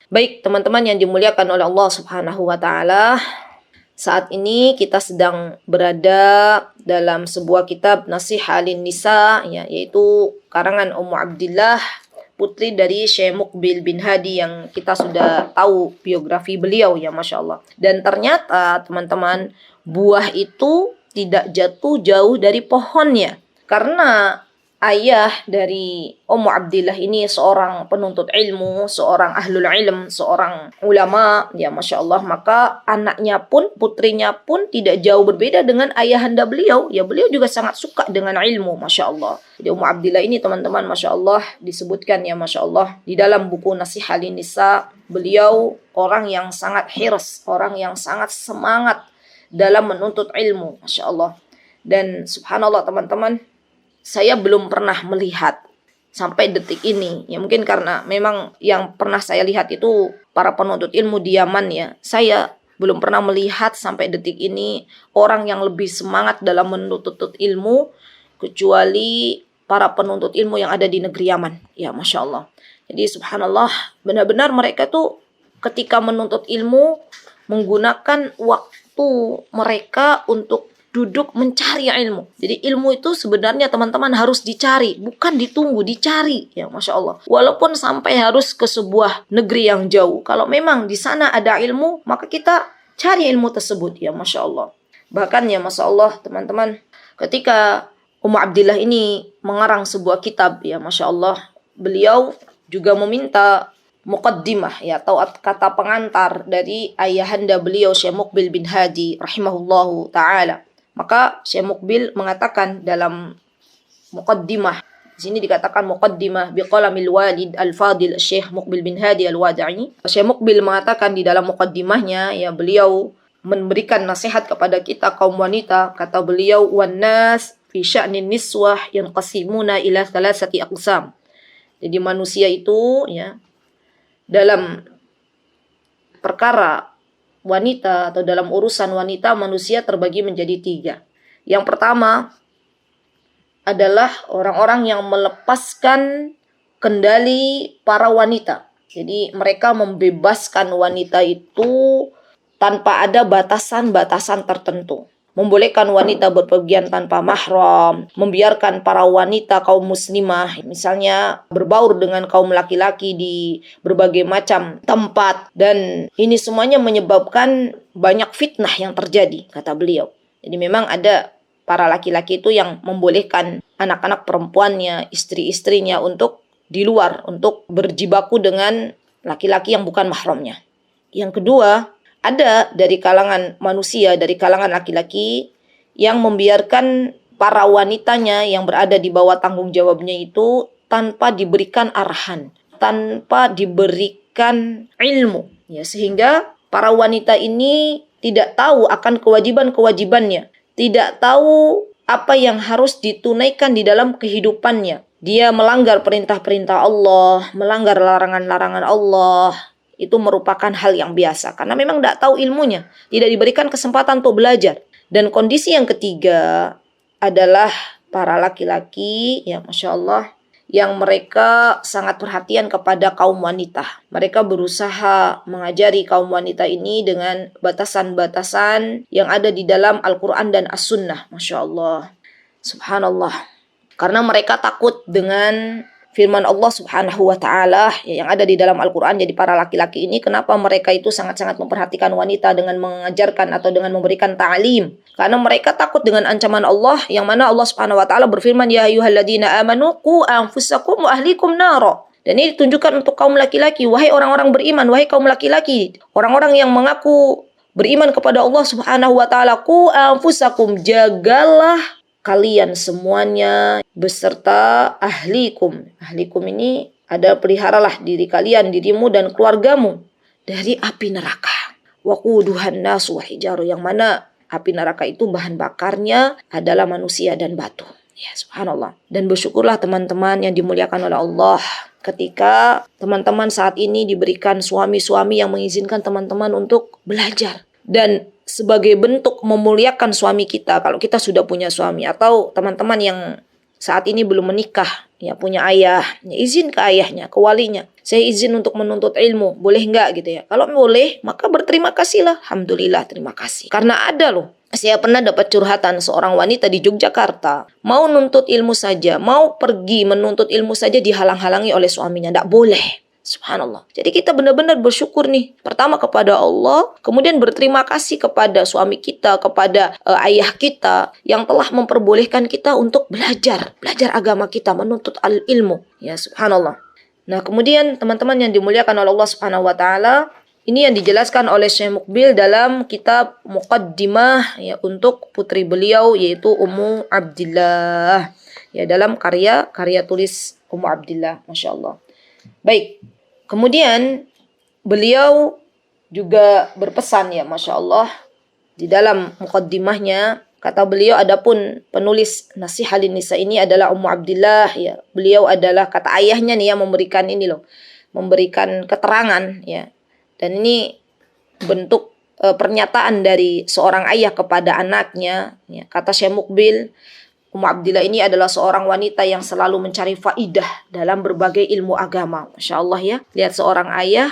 Baik, teman-teman yang dimuliakan oleh Allah Subhanahu wa taala, saat ini kita sedang berada dalam sebuah kitab Nasiha lin-Nisa, ya, yaitu karangan Ummu Abdillah, putri dari Syekh Muqbil bin Hadi, yang kita sudah tahu biografi beliau, ya, Masya Allah. Dan ternyata teman-teman, buah itu tidak jatuh jauh dari pohonnya. Karena ayah dari Ummu Abdillah ini seorang penuntut ilmu, seorang ahlul ilm, seorang ulama, ya, Masya Allah. Maka anaknya pun, putrinya pun tidak jauh berbeda dengan ayahanda beliau. Ya, beliau juga sangat suka dengan ilmu, Masya Allah. Jadi Ummu Abdillah ini, teman-teman, Masya Allah, disebutkan, ya, Masya Allah, di dalam buku Nasiha lin-Nisa, beliau orang yang sangat hirs, orang yang sangat semangat dalam menuntut ilmu, Masya Allah. Dan subhanallah, teman-teman, saya belum pernah melihat sampai detik ini. Ya, mungkin karena memang yang pernah saya lihat itu para penuntut ilmu di Yaman, ya. Saya belum pernah melihat sampai detik ini orang yang lebih semangat dalam menuntut ilmu kecuali para penuntut ilmu yang ada di negeri Yaman. Ya, Masya Allah. Jadi subhanallah, benar-benar mereka tuh ketika menuntut ilmu menggunakan waktu mereka untuk duduk mencari ilmu. Jadi ilmu itu sebenarnya, teman-teman, harus dicari, bukan ditunggu, dicari, ya, Masya Allah. Walaupun sampai harus ke sebuah negeri yang jauh, kalau memang di sana ada ilmu, maka kita cari ilmu tersebut, ya, Masya Allah. Bahkan, ya, Masya Allah, teman-teman, ketika Ummu Abdillah ini mengarang sebuah kitab, ya, Masya Allah, beliau juga meminta muqaddimah, ya, atau kata pengantar dari ayahanda beliau Syekh Muqbil bin Hadi rahimahullahu taala. Maka Syekh Muqbil mengatakan dalam muqaddimah, di sini dikatakan muqaddimah biqalamil walid al-fadil Syekh Muqbil bin Hadi al-Wadi'i. Syekh Muqbil mengatakan di dalam muqaddimahnya, ya, beliau memberikan nasihat kepada kita kaum wanita. Kata beliau, wan nas fi sya'nin niswah yanqasimuna ila thalathati aqsam. Jadi manusia itu, ya, dalam perkara wanita atau dalam urusan wanita, manusia terbagi menjadi 3. Yang pertama adalah orang-orang yang melepaskan kendali para wanita. Jadi mereka membebaskan wanita itu tanpa ada batasan-batasan tertentu. Membolehkan wanita berpergian tanpa mahram, membiarkan para wanita kaum muslimah misalnya berbaur dengan kaum laki-laki di berbagai macam tempat, dan ini semuanya menyebabkan banyak fitnah yang terjadi, kata beliau. Jadi memang ada para laki-laki itu yang membolehkan anak-anak perempuannya, istri-istrinya untuk di luar, untuk berjibaku dengan laki-laki yang bukan mahramnya. Yang kedua, ada dari kalangan manusia, dari kalangan laki-laki yang membiarkan para wanitanya yang berada di bawah tanggung jawabnya itu tanpa diberikan arahan, tanpa diberikan ilmu, ya, sehingga para wanita ini tidak tahu akan kewajiban-kewajibannya, tidak tahu apa yang harus ditunaikan di dalam kehidupannya. Dia melanggar perintah-perintah Allah, melanggar larangan-larangan Allah. Itu merupakan hal yang biasa karena memang tidak tahu ilmunya, tidak diberikan kesempatan untuk belajar. Dan kondisi yang ketiga adalah para laki-laki, ya, Masya Allah, yang mereka sangat perhatian kepada kaum wanita. Mereka berusaha mengajari kaum wanita ini dengan batasan-batasan yang ada di dalam Al-Quran dan As-Sunnah. Masya Allah, subhanallah. Karena mereka takut dengan firman Allah Subhanahu wa taala yang ada di dalam Al-Qur'an. Jadi para laki-laki ini, kenapa mereka itu sangat-sangat memperhatikan wanita dengan mengajarkan atau dengan memberikan ta'lim? Karena mereka takut dengan ancaman Allah, yang mana Allah Subhanahu wa taala berfirman, ya ayyuhalladzina amanu qu anfusakum wa ahlikum nara. Dan ini ditunjukkan untuk kaum laki-laki, wahai orang-orang beriman, wahai kaum laki-laki, orang-orang yang mengaku beriman kepada Allah Subhanahu wa taala, qu anfusakum, jagalah kalian semuanya beserta ahlikum. Ahlikum ini ada, peliharalah diri kalian, dirimu dan keluargamu dari api neraka. Waquduhan nas wa hijaru, yang mana api neraka itu bahan bakarnya adalah manusia dan batu. Ya, subhanallah. Dan bersyukurlah teman-teman yang dimuliakan oleh Allah, ketika teman-teman saat ini diberikan suami-suami yang mengizinkan teman-teman untuk belajar. Dan sebagai bentuk memuliakan suami kita, kalau kita sudah punya suami, atau teman-teman yang saat ini belum menikah, ya punya ayah, ya izin ke ayahnya, ke walinya. Saya izin untuk menuntut ilmu, boleh enggak gitu ya? Kalau boleh, maka berterima kasihlah. Alhamdulillah, terima kasih. Karena ada loh, saya pernah dapat curhatan seorang wanita di Yogyakarta. Mau nuntut ilmu saja, mau pergi menuntut ilmu saja dihalang-halangi oleh suaminya. Tidak boleh. Subhanallah. Jadi kita benar-benar bersyukur nih. Pertama kepada Allah, kemudian berterima kasih kepada suami kita, kepada ayah kita yang telah memperbolehkan kita untuk belajar agama kita, menuntut ilmu. Ya, subhanallah. Nah, kemudian teman-teman yang dimuliakan oleh Allah Subhanahu wa taala, ini yang dijelaskan oleh Syekh Mukbil dalam kitab Muqaddimah ya untuk putri beliau yaitu Ummu Abdillah. Ya, dalam karya tulis Ummu Abdillah, Masya Allah. Baik. Kemudian beliau juga berpesan ya Masya Allah di dalam muqaddimahnya, kata beliau, adapun penulis Nasihat Nisa ini adalah Ummu Abdillah ya. Beliau adalah, kata ayahnya nih ya, memberikan keterangan ya. Dan ini bentuk pernyataan dari seorang ayah kepada anaknya ya. Kata Syekh Mukbil, Ummu Abdillah ini adalah seorang wanita yang selalu mencari faidah dalam berbagai ilmu agama. Masya Allah ya. Lihat seorang ayah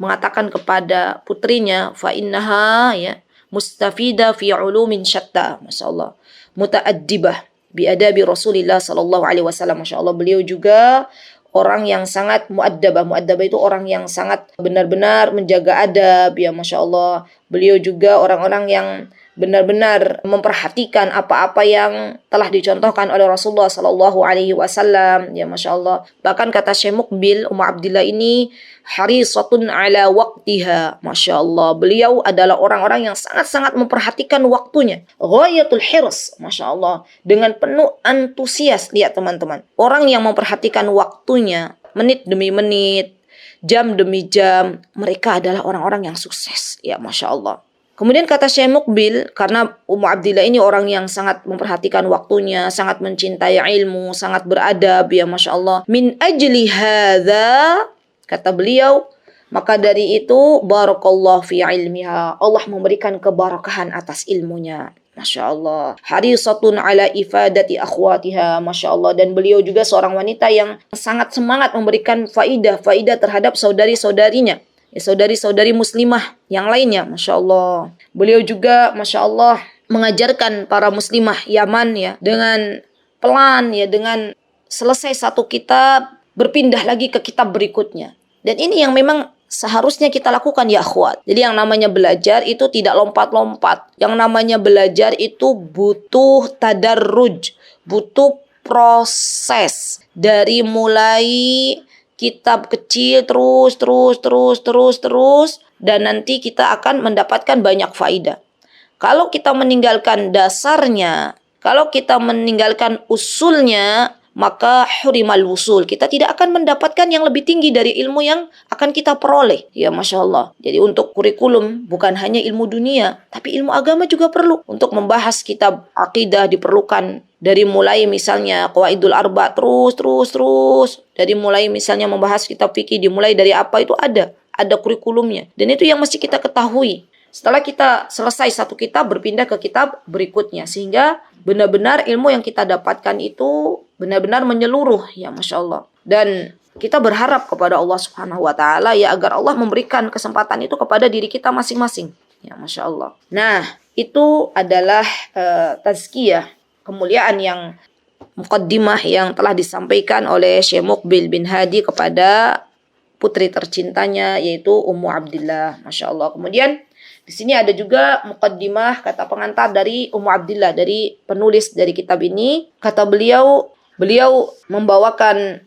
mengatakan kepada putrinya, fa innaha ya mustafida fi ulumin syatta. Masya Allah. Muta'addibah bi adabi Rasulillah sallallahu alaihi wasallam. Masya Allah, beliau juga orang yang sangat muaddabah. Muaddabah itu orang yang sangat benar-benar menjaga adab ya Masya Allah. Beliau juga orang-orang yang benar-benar memperhatikan apa-apa yang telah dicontohkan oleh Rasulullah Sallallahu Alaihi Wasallam ya Masya Allah. Bahkan kata Syekh Mukbil, Ummu Abdillah ini harisatun ala waktiha. Masya Allah, beliau adalah orang-orang yang sangat-sangat memperhatikan waktunya. Ghayatul hirs, Masya Allah, dengan penuh antusias. Lihat teman-teman, orang yang memperhatikan waktunya menit demi menit, jam demi jam, mereka adalah orang-orang yang sukses ya Masya Allah. Kemudian kata Syekh Mukbil, karena Ummu Abdillah ini orang yang sangat memperhatikan waktunya, sangat mencintai ilmu, sangat beradab ya Masya Allah. Min ajli hadza, kata beliau, maka dari itu barakallahu fi ilmiha, Allah memberikan keberkahan atas ilmunya. Masya Allah. Harisatun ala ifadati akhwatiha. Masya Allah. Dan beliau juga seorang wanita yang sangat semangat memberikan faidah terhadap saudari-saudarinya. Ya, saudari-saudari muslimah yang lainnya, Masya Allah. Beliau juga, Masya Allah, mengajarkan para muslimah Yaman ya, dengan pelan ya, dengan selesai satu kitab, berpindah lagi ke kitab berikutnya. Dan ini yang memang seharusnya kita lakukan ya akhwat. Jadi yang namanya belajar itu tidak lompat-lompat. Yang namanya belajar itu butuh tadarruj, butuh proses. Dari mulai kitab kecil terus dan nanti kita akan mendapatkan banyak faidah. Kalau kita meninggalkan dasarnya, kalau kita meninggalkan usulnya, maka hurimal wusul. Kita tidak akan mendapatkan yang lebih tinggi dari ilmu yang akan kita peroleh. Ya Masya Allah. Jadi untuk kurikulum bukan hanya ilmu dunia, tapi ilmu agama juga perlu. Untuk membahas kitab akidah diperlukan dari mulai misalnya Qawaidul Arba terus. Dari mulai misalnya membahas kitab fikih, dimulai dari apa itu ada kurikulumnya. Dan itu yang mesti kita ketahui. Setelah kita selesai satu kitab, berpindah ke kitab berikutnya. Sehingga benar-benar ilmu yang kita dapatkan itu benar-benar menyeluruh ya Masya Allah. Dan kita berharap kepada Allah Subhanahu wa taala ya agar Allah memberikan kesempatan itu kepada diri kita masing-masing. Ya Masya Allah. Nah, itu adalah tazkiyah, kemuliaan yang muqaddimah yang telah disampaikan oleh Syekh Mukbil bin Hadi kepada putri tercintanya yaitu Ummu Abdillah. Masya Allah. Kemudian di sini ada juga muqaddimah, kata pengantar dari Ummu Abdillah, dari penulis dari kitab ini. Kata beliau membawakan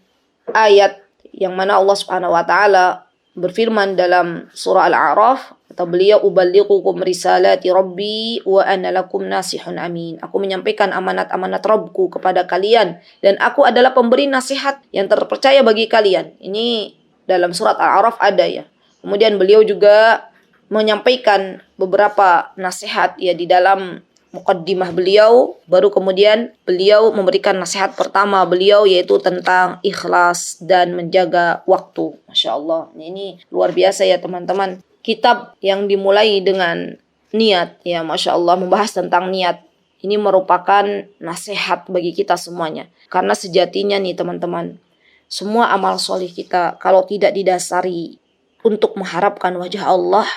ayat yang mana Allah Subhanahu wa taala berfirman dalam surah Al-A'raf, kata beliau, uballighukum risalati rabbi wa ana lakum nasihun amin. Aku menyampaikan amanat-amanat Rabbku kepada kalian dan aku adalah pemberi nasihat yang terpercaya bagi kalian. Ini dalam surat Al-A'raf ada ya. Kemudian beliau juga menyampaikan beberapa nasihat ya di dalam muqaddimah beliau. Baru kemudian beliau memberikan nasihat pertama beliau yaitu tentang ikhlas dan menjaga waktu. Masya Allah, ini luar biasa ya teman-teman. Kitab yang dimulai dengan niat ya Masya Allah, membahas tentang niat Ini merupakan nasihat bagi kita semuanya. Karena sejatinya nih teman-teman, semua amal soleh kita kalau tidak didasari untuk mengharapkan wajah Allah,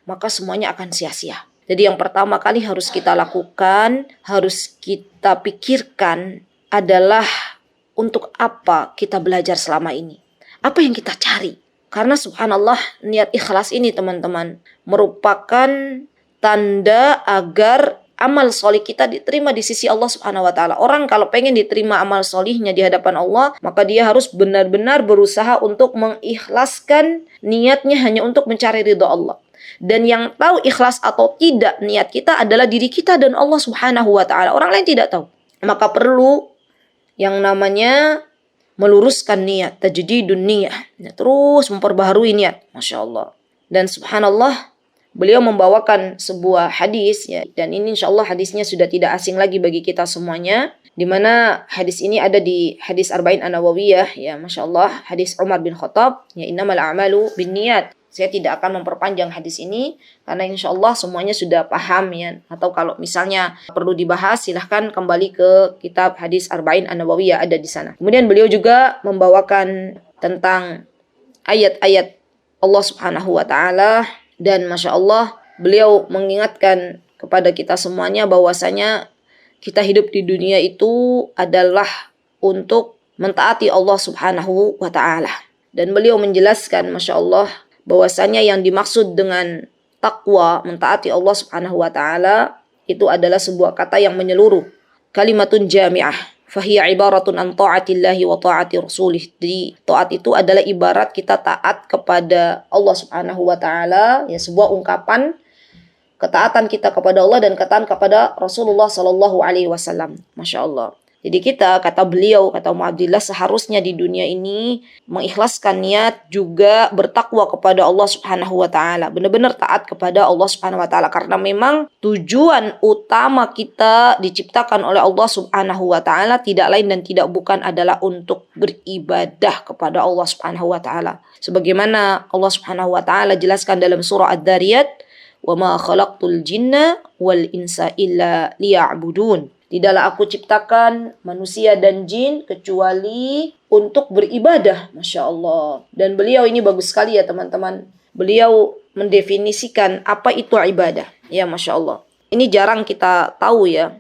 maka semuanya akan sia-sia. Jadi yang pertama kali harus kita lakukan, harus kita pikirkan adalah untuk apa kita belajar selama ini. Apa yang kita cari? Karena subhanallah, niat ikhlas ini teman-teman merupakan tanda agar amal solih kita diterima di sisi Allah Subhanahu wa taala. Orang kalau pengen diterima amal solihnya di hadapan Allah, maka dia harus benar-benar berusaha untuk mengikhlaskan niatnya hanya untuk mencari ridha Allah. Dan yang tahu ikhlas atau tidak niat kita adalah diri kita dan Allah Subhanahu wa taala. Orang lain tidak tahu. Maka perlu yang namanya meluruskan niat, tajdidun niyah, terus memperbaharui niat, Masya Allah. Dan subhanallah, beliau membawakan sebuah hadis, ya, dan ini insya Allah hadisnya sudah tidak asing lagi bagi kita semuanya, di mana hadis ini ada di hadis Arba'in An-Nawawiyah, ya, Masya Allah, hadis Umar bin Khattab, ya, innamal a'malu binniyat. Saya tidak akan memperpanjang hadis ini karena insya Allah semuanya sudah paham, ya. Atau kalau misalnya perlu dibahas, silahkan kembali ke kitab hadis Arba'in An-Nawawiyah, ada di sana. Kemudian beliau juga membawakan tentang ayat-ayat Allah Subhanahu wa taala, dan Masya Allah beliau mengingatkan kepada kita semuanya bahwasanya kita hidup di dunia itu adalah untuk mentaati Allah Subhanahu wa taala. Dan beliau menjelaskan Masya Allah bahwasanya yang dimaksud dengan takwa, mentaati Allah Subhanahu wa taala, itu adalah sebuah kata yang menyeluruh. Kalimatun jami'ah, fahiya ibaratun an ta'atillahi wa ta'ati rasulih. Jadi taat itu adalah ibarat kita taat kepada Allah Subhanahu wa taala, ya, sebuah ungkapan ketaatan kita kepada Allah dan ketaatan kepada Rasulullah sallallahu alaihi wasallam. Masya Allah. Jadi kita, kata beliau, kata Mu'abdillah, seharusnya di dunia ini mengikhlaskan niat, juga bertakwa kepada Allah Subhanahu wa taala. Benar-benar taat kepada Allah Subhanahu wa taala karena memang tujuan utama kita diciptakan oleh Allah Subhanahu wa taala tidak lain dan tidak bukan adalah untuk beribadah kepada Allah Subhanahu wa taala. Sebagaimana Allah Subhanahu wa taala jelaskan dalam surah Ad-Dariyat, "Wa ma khalaqtul jinna wal insa illa liya'budun." Tidaklah aku ciptakan manusia dan jin kecuali untuk beribadah. Masya Allah. Dan beliau ini bagus sekali ya teman-teman. Beliau mendefinisikan apa itu ibadah. Ya Masya Allah. Ini jarang kita tahu ya.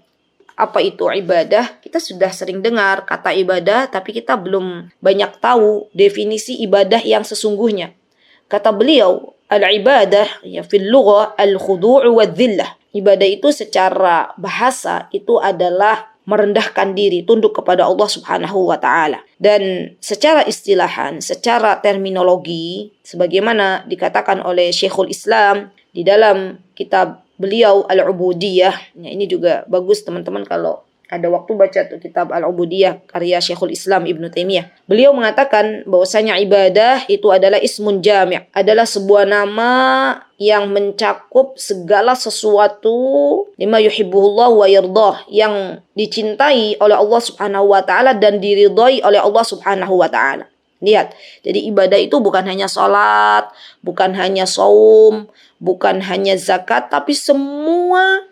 Apa itu ibadah? Kita sudah sering dengar kata ibadah, tapi kita belum banyak tahu definisi ibadah yang sesungguhnya. Kata beliau, al-ibadah ya fil lughah al-khudu' wa dhillah. Ibadah itu secara bahasa itu adalah merendahkan diri, tunduk kepada Allah Subhanahu wa taala. Dan secara istilahan, secara terminologi, sebagaimana dikatakan oleh Syekhul Islam di dalam kitab beliau Al-Ubudiyah. Ya, ini juga bagus teman-teman kalau ada waktu baca tuh kitab Al-Ubudiyah karya Syekhul Islam Ibnu Taimiyah. Beliau mengatakan bahwasanya ibadah itu adalah ismun jami', adalah sebuah nama yang mencakup segala sesuatu lima yuhibbuhullah wa yardah, yang dicintai oleh Allah Subhanahu wa taala dan diridhai oleh Allah Subhanahu wa taala. Lihat, jadi ibadah itu bukan hanya salat, bukan hanya saum, bukan hanya zakat, tapi semua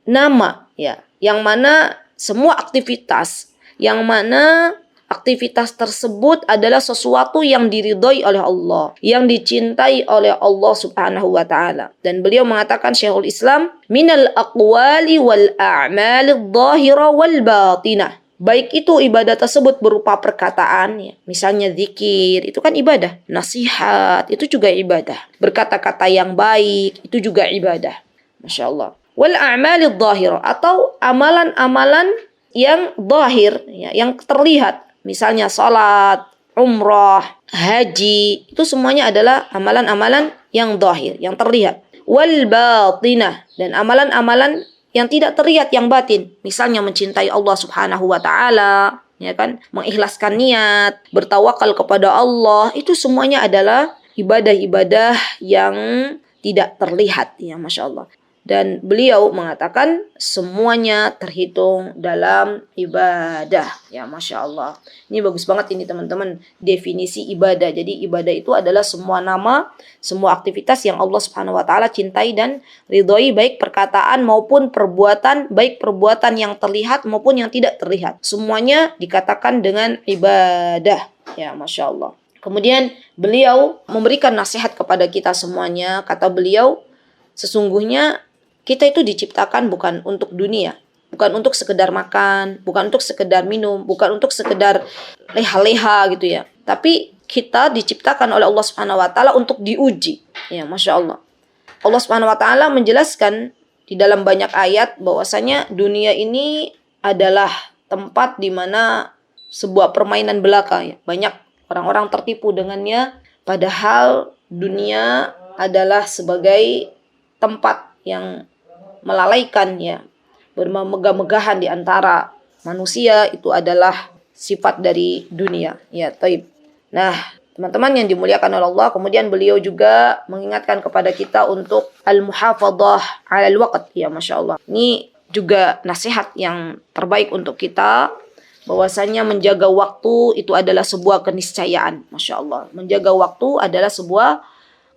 nama, ya, yang mana semua aktivitas, yang mana aktivitas tersebut adalah sesuatu yang diridhai oleh Allah, yang dicintai oleh Allah Subhanahu wa taala. Dan beliau mengatakan, Syekhul Islam, minal aqwali wal a'mali adh-dhahira wal batinah. Baik itu ibadah tersebut berupa perkataan, ya, misalnya zikir, itu kan ibadah. Nasihat, itu juga ibadah. Berkata-kata yang baik, itu juga ibadah. Masya Allah. Wal a'mali adh-dhahira, atau amalan-amalan yang zahir, ya, yang terlihat. Misalnya salat, umrah, haji, itu semuanya adalah amalan-amalan yang zahir, yang terlihat. Wal batinah, dan amalan-amalan yang tidak terlihat, yang batin. Misalnya mencintai Allah Subhanahu wa taala, ya kan? Mengikhlaskan niat, bertawakal kepada Allah, itu semuanya adalah ibadah-ibadah yang tidak terlihat, ya Masya Allah. Dan beliau mengatakan semuanya terhitung dalam ibadah. Ya, Masya Allah. Ini bagus banget ini teman-teman, definisi ibadah. Jadi ibadah itu adalah semua nama, semua aktivitas yang Allah Subhanahu wa taala cintai dan ridhoi, baik perkataan maupun perbuatan, baik perbuatan yang terlihat maupun yang tidak terlihat. Semuanya dikatakan dengan ibadah. Ya, Masya Allah. Kemudian beliau memberikan nasihat kepada kita semuanya. Kata beliau, sesungguhnya kita itu diciptakan bukan untuk dunia, bukan untuk sekedar makan, bukan untuk sekedar minum, bukan untuk sekedar leha-leha gitu ya. Tapi kita diciptakan oleh Allah Subhanahu wa taala untuk diuji. Ya, Masya Allah. Allah Subhanahu wa taala menjelaskan di dalam banyak ayat bahwasanya dunia ini adalah tempat di mana sebuah permainan belaka ya. Banyak orang-orang tertipu dengannya, padahal dunia adalah sebagai tempat yang melalaikan ya, bermegah-megahan di antara manusia, itu adalah sifat dari dunia ya. Taib. Nah, teman-teman yang dimuliakan oleh Allah, kemudian beliau juga mengingatkan kepada kita untuk al-muhafadzah 'alal waqt ya, Masya Allah. Ini juga nasihat yang terbaik untuk kita, bahwasanya menjaga waktu itu adalah sebuah keniscayaan. Masya Allah. Menjaga waktu adalah sebuah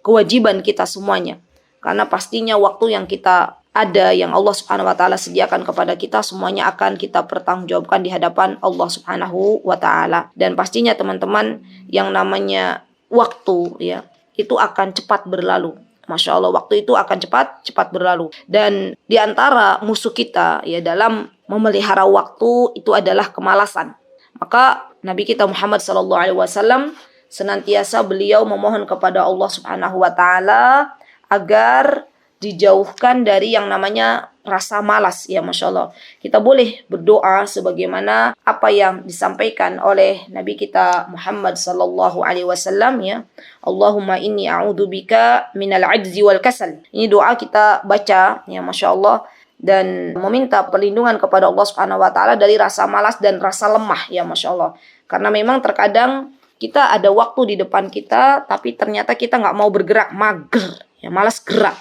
kewajiban kita semuanya. Karena pastinya waktu yang kita ada, yang Allah Subhanahu wa taala sediakan kepada kita, semuanya akan kita pertanggungjawabkan di hadapan Allah Subhanahu wa taala. Dan pastinya teman-teman, yang namanya waktu ya, itu akan cepat berlalu. Masya Allah, waktu itu akan cepat berlalu. Dan di antara musuh kita ya dalam memelihara waktu itu adalah kemalasan. Maka Nabi kita Muhammad SAW senantiasa beliau memohon kepada Allah Subhanahu wa taala agar dijauhkan dari yang namanya rasa malas ya, Masya Allah. Kita boleh berdoa sebagaimana apa yang disampaikan oleh Nabi kita Muhammad sallallahu alaihi wasallam ya. Allahumma inni a'udzubika minal ajzi wal kasal. Ini doa kita baca ya, Masya Allah, dan meminta perlindungan kepada Allah Subhanahu wa taala dari rasa malas dan rasa lemah ya, Masya Allah. Karena memang terkadang kita ada waktu di depan kita, tapi ternyata kita nggak mau bergerak, mager ya, malas gerak,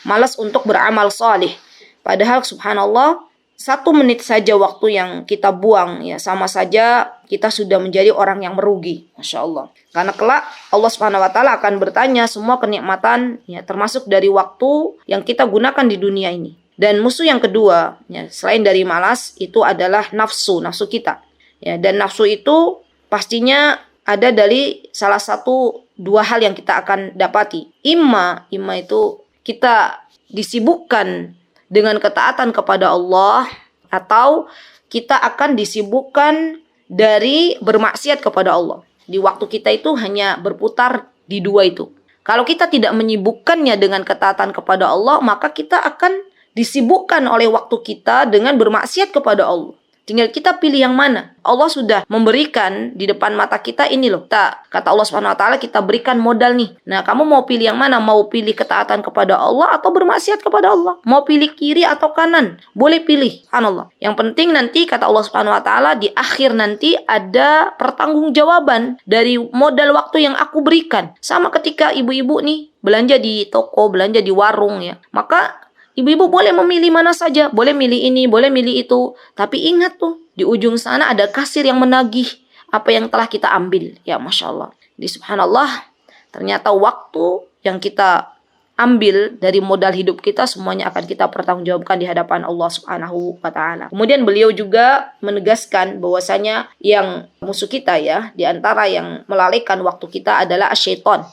malas untuk beramal salih. Padahal subhanallah, 1 menit saja waktu yang kita buang ya, sama saja kita sudah menjadi orang yang merugi. Masya Allah. Karena kelak Allah Subhanahu wa taala akan bertanya semua kenikmatan ya, termasuk dari waktu yang kita gunakan di dunia ini. Dan musuh yang kedua ya, selain dari malas, itu adalah nafsu kita. Ya, dan nafsu itu pastinya ada dari salah satu 2 hal yang kita akan dapati. Imma itu kita disibukkan dengan ketaatan kepada Allah, atau kita akan disibukkan dari bermaksiat kepada Allah. Di waktu kita itu hanya berputar di 2 itu. Kalau kita tidak menyibukkannya dengan ketaatan kepada Allah, maka kita akan disibukkan oleh waktu kita dengan bermaksiat kepada Allah. Tinggal kita pilih yang mana. Allah sudah memberikan di depan mata kita ini loh. Kata Allah Subhanahu wa taala, kita berikan modal nih. Nah, kamu mau pilih yang mana? Mau pilih ketaatan kepada Allah atau bermaksiat kepada Allah? Mau pilih kiri atau kanan? Boleh pilih. Subhanallah. Yang penting nanti kata Allah Subhanahu wa taala, di akhir nanti ada pertanggungjawaban dari modal waktu yang aku berikan. Sama ketika ibu-ibu nih belanja di toko, belanja di warung ya. Maka ibu-ibu boleh memilih mana saja, boleh milih ini, boleh milih itu. Tapi ingat tuh, di ujung sana ada kasir yang menagih apa yang telah kita ambil. Ya, Masya Allah. Di subhanallah, ternyata waktu yang kita ambil dari modal hidup kita, semuanya akan kita pertanggungjawabkan di hadapan Allah Subhanahu wa taala. Kemudian beliau juga menegaskan bahwasanya yang musuh kita ya, di antara yang melalaikan waktu kita adalah syaitan.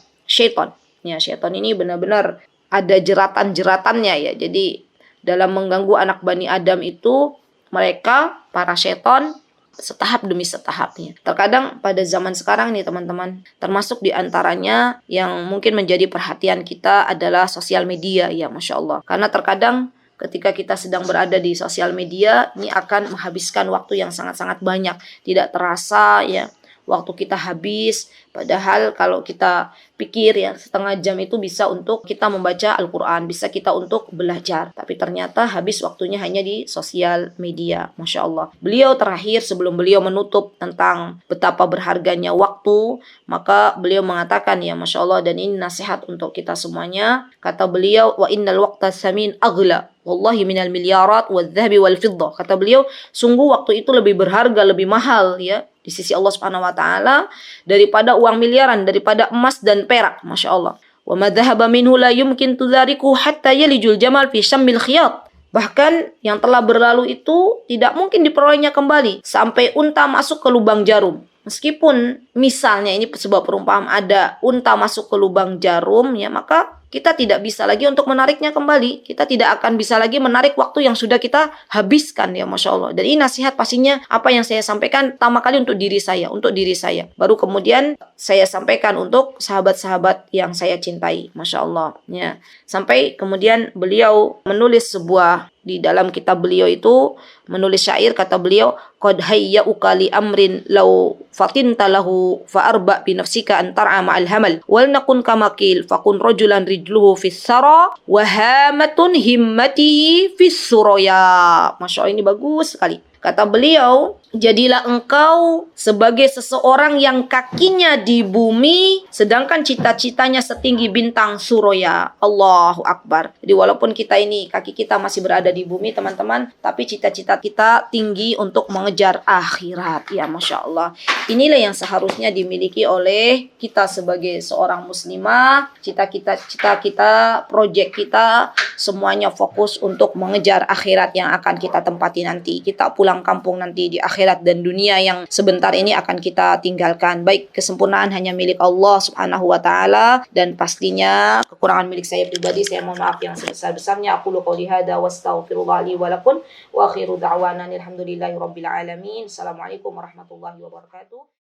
Ya, syaitan ini benar-benar ada jeratan-jeratannya ya. Jadi dalam mengganggu anak Bani Adam itu, mereka, para syaitan, setahap demi setahapnya. Terkadang pada zaman sekarang nih teman-teman, termasuk di antaranya yang mungkin menjadi perhatian kita adalah sosial media ya, Masya Allah. Karena terkadang ketika kita sedang berada di sosial media, ini akan menghabiskan waktu yang sangat-sangat banyak. Tidak terasa ya, waktu kita habis. Padahal kalau kita pikir ya, setengah jam itu bisa untuk kita membaca Al-Quran, bisa kita untuk belajar. Tapi ternyata habis waktunya hanya di sosial media. Masya Allah. Beliau terakhir sebelum beliau menutup tentang betapa berharganya waktu, maka beliau mengatakan ya Masya Allah, dan ini nasihat untuk kita semuanya. Kata beliau, wa innal waqta samin aghla wallahi minal milyarat wal dhahabi wal fiddah. Kata beliau, sungguh waktu itu lebih berharga, lebih mahal ya di sisi Allah Subhanahu wa taala daripada uang miliaran, daripada emas dan perak. Masya Allah. Wa ma dhahaba minhu la yumkin tudhariku hatta yalijul jamal fi syammil khiyat. Bahkan yang telah berlalu itu tidak mungkin diperolehnya kembali sampai unta masuk ke lubang jarum. Meskipun misalnya ini sebuah perumpamaan, ada unta masuk ke lubang jarum ya, maka kita tidak bisa lagi untuk menariknya kembali. Kita tidak akan bisa lagi menarik waktu yang sudah kita habiskan ya Masya Allah. Dan ini nasihat pastinya apa yang saya sampaikan pertama kali untuk diri saya. Baru kemudian saya sampaikan untuk sahabat-sahabat yang saya cintai. Masya Allah. Ya. Sampai kemudian beliau menulis sebuah, di dalam kitab beliau itu menulis syair, kata beliau, qad hayya'uka li amrin law fatinta lahu fa arba bi nafsika an tar'a ma'al hamal wal nakun kamakil fakun rajulan rijluhu fis sara wa hamatun himmatihi fis suraya. Masya Allah, ini bagus sekali. Kata beliau, jadilah engkau sebagai seseorang yang kakinya di bumi, sedangkan cita-citanya setinggi bintang Suraya. Allahu Akbar. Jadi walaupun kita ini, kaki kita masih berada di bumi teman-teman, tapi cita-cita kita tinggi untuk mengejar akhirat. Ya Masya Allah. Inilah yang seharusnya dimiliki oleh kita sebagai seorang muslimah. Cita-cita kita, proyek kita, semuanya fokus untuk mengejar akhirat yang akan kita tempati nanti. Kita pulang kampung nanti di akhirat, dan dunia yang sebentar ini akan kita tinggalkan. Baik, kesempurnaan hanya milik Allah Subhanahu wa taala, dan pastinya kekurangan milik saya pribadi. Saya mohon maaf yang sebesar-besarnya. Aqulu qouli hadza wa astaghfirullah li wa lakum wa akhiru da'wana alhamdulillahi rabbil alamin. Assalamualaikum warahmatullahi wabarakatuh.